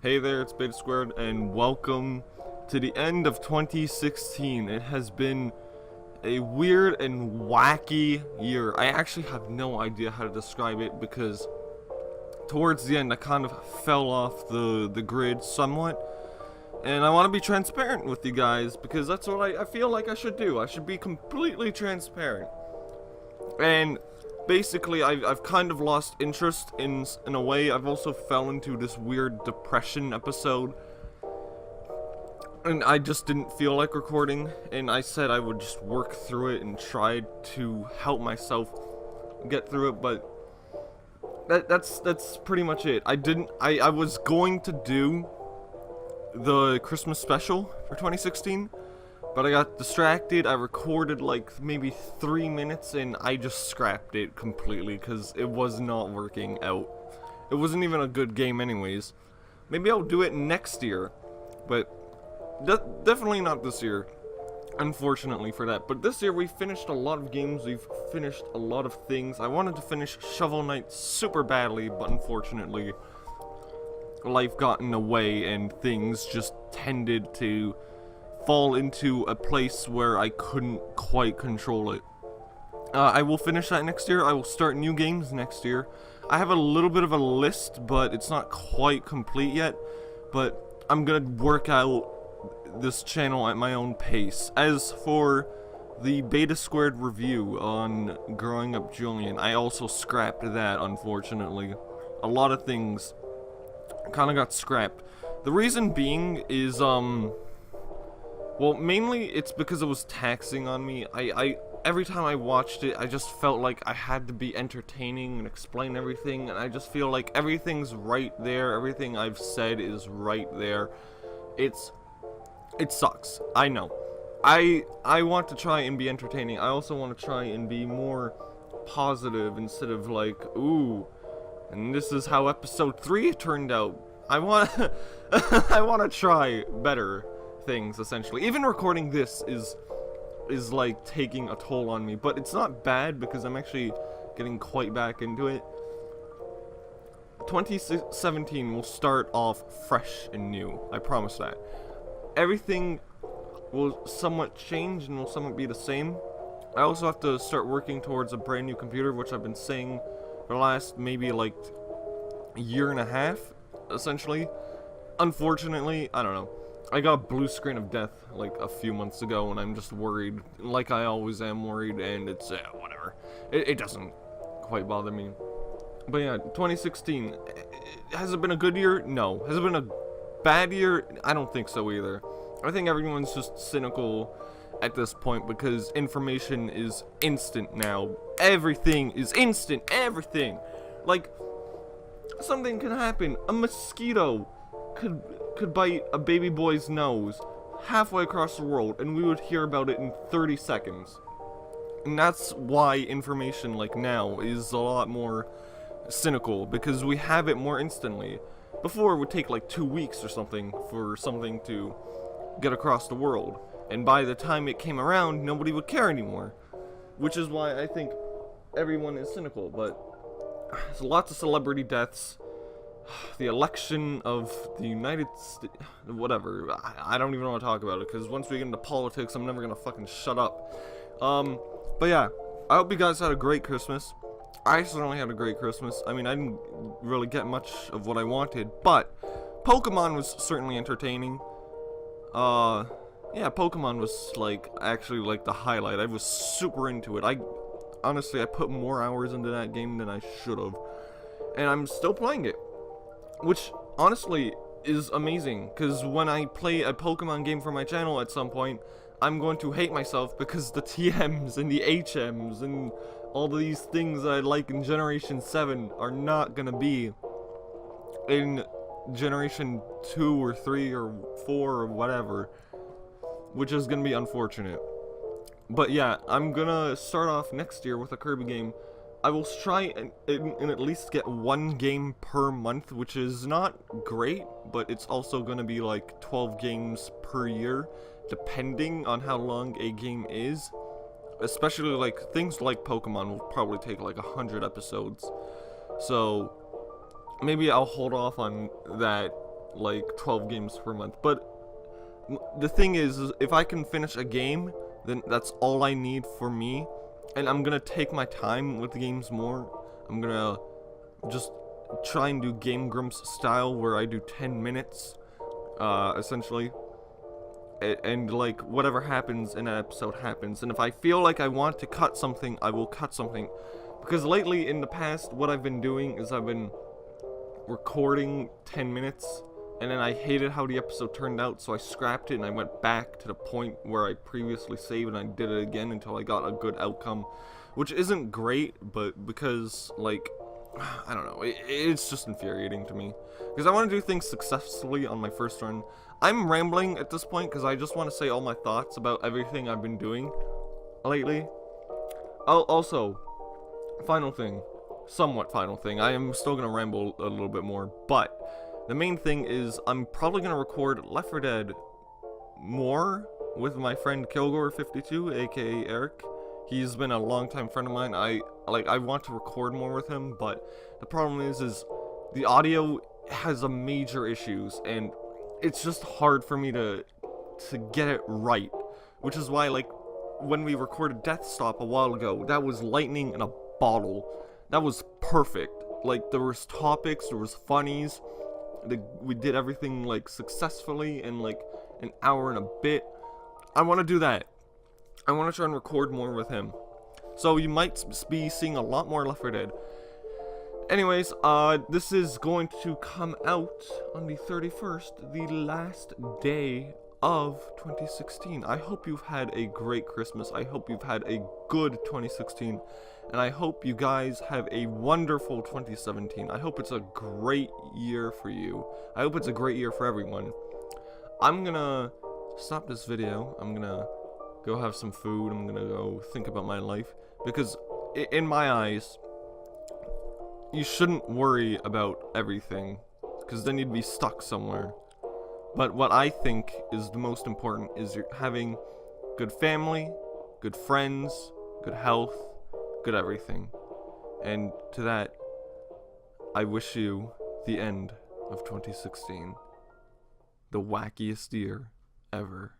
Hey there, it's Beta Squared, and welcome to the end of 2016. It has been a weird and wacky year. I actually have no idea how to describe it because towards the end I kind of fell off the grid somewhat. And I want to be transparent with you guys because that's what I feel like I should do. I should be completely transparent. And basically, I've kind of lost interest in a way. I've also fell into this weird depression episode. And I just didn't feel like recording. And I said I would just work through it and try to help myself get through it. But that's pretty much it. I was going to do the Christmas special for 2016. But I got distracted. I recorded like maybe 3 minutes and I just scrapped it completely because it was not working out. It wasn't even a good game anyways. Maybe I'll do it next year, but definitely not this year, unfortunately for that. But this year we finished a lot of games. We've finished a lot of things. I wanted to finish Shovel Knight super badly, but unfortunately life got in the way and things just tended to fall into a place where I couldn't quite control it. I will finish that next year. I will start new games next year. I have a little bit of a list, but it's not quite complete yet. But I'm gonna work out this channel at my own pace. As for the Beta Squared review on Growing Up Julian, I also scrapped that, unfortunately. A lot of things kind of got scrapped. The reason being is, well, mainly it's because it was taxing on me. Every time I watched it, I just felt like I had to be entertaining and explain everything, and I just feel like everything's right there. Everything I've said is right there. It sucks. I know. I want to try and be entertaining. I also want to try and be more positive instead of like, ooh, and this is how episode 3 turned out. I want to try better things, essentially. Even recording this is like taking a toll on me, but it's not bad because I'm actually getting quite back into it. 2017 will start off fresh and new, I promise that. Everything will somewhat change and will somewhat be the same. I also have to start working towards a brand new computer, which I've been saying for the last maybe like a year and a half, essentially. Unfortunately, I don't know, I got a blue screen of death like a few months ago, and I'm just worried, like I always am worried, and it's, whatever. It doesn't quite bother me. But yeah, 2016, has it been a good year? No. Has it been a bad year? I don't think so either. I think everyone's just cynical at this point because information is instant now. Everything is instant, everything. Like, something can happen. A mosquito could bite a baby boy's nose halfway across the world, and we would hear about it in 30 seconds. And that's why information like now is a lot more cynical, because we have it more instantly. Before, it would take like 2 weeks or something for something to get across the world, and by the time it came around, nobody would care anymore. Which is why I think everyone is cynical. But there's lots of celebrity deaths. The election of the United States, whatever, I don't even want to talk about it, because once we get into politics, I'm never gonna fucking shut up. But yeah, I hope you guys had a great Christmas. I certainly had a great Christmas. I mean, I didn't really get much of what I wanted, but Pokemon was certainly entertaining. Yeah, Pokemon was, like, actually, like, the highlight. I was super into it. Honestly, I put more hours into that game than I should have, and I'm still playing it. Which, honestly, is amazing, because when I play a Pokemon game for my channel at some point, I'm going to hate myself because the TMs and the HMs and all these things that I like in Generation 7 are not going to be in Generation 2 or 3 or 4 or whatever, which is going to be unfortunate. But yeah, I'm going to start off next year with a Kirby game. I will try and at least get 1 game per month, which is not great, but it's also going to be like 12 games per year, depending on how long a game is. Especially like things like Pokemon will probably take like 100 episodes. So maybe I'll hold off on that like 12 games per month. But the thing is if I can finish a game, then that's all I need for me. And I'm gonna take my time with the games more. I'm gonna just try and do Game Grumps style, where I do 10 minutes, essentially. And like, whatever happens in an episode happens. And if I feel like I want to cut something, I will cut something. Because lately, in the past, what I've been doing is I've been recording 10 minutes, and then I hated how the episode turned out, so I scrapped it and I went back to the point where I previously saved, and I did it again until I got a good outcome. Which isn't great, but because, like, I don't know, it's just infuriating to me. Because I want to do things successfully on my first run. I'm rambling at this point because I just want to say all my thoughts about everything I've been doing lately. Also, somewhat final thing, I am still going to ramble a little bit more, but the main thing is I'm probably going to record Left 4 Dead more with my friend Kilgore52, aka Eric. He's been a longtime friend of mine. I want to record more with him, but the problem is the audio has a major issues, and it's just hard for me to get it right, which is why, like, when we recorded Death Stop a while ago, that was lightning in a bottle. That was perfect. Like, there was topics, there was funnies, we did everything, like, successfully in, like, an hour and a bit. I want to do that. I want to try and record more with him. So you might be seeing a lot more Left 4 Dead. Anyways, this is going to come out on the 31st, the last day of 2016. I hope you've had a great Christmas. I hope you've had a good 2016. And I hope you guys have a wonderful 2017. I hope it's a great year for you. I hope it's a great year for everyone. I'm gonna stop this video. I'm gonna go have some food. I'm gonna go think about my life. Because in my eyes, you shouldn't worry about everything, because then you'd be stuck somewhere. But what I think is the most important is you're having good family, good friends, good health, good everything. And to that, I wish you the end of 2016. The wackiest year ever.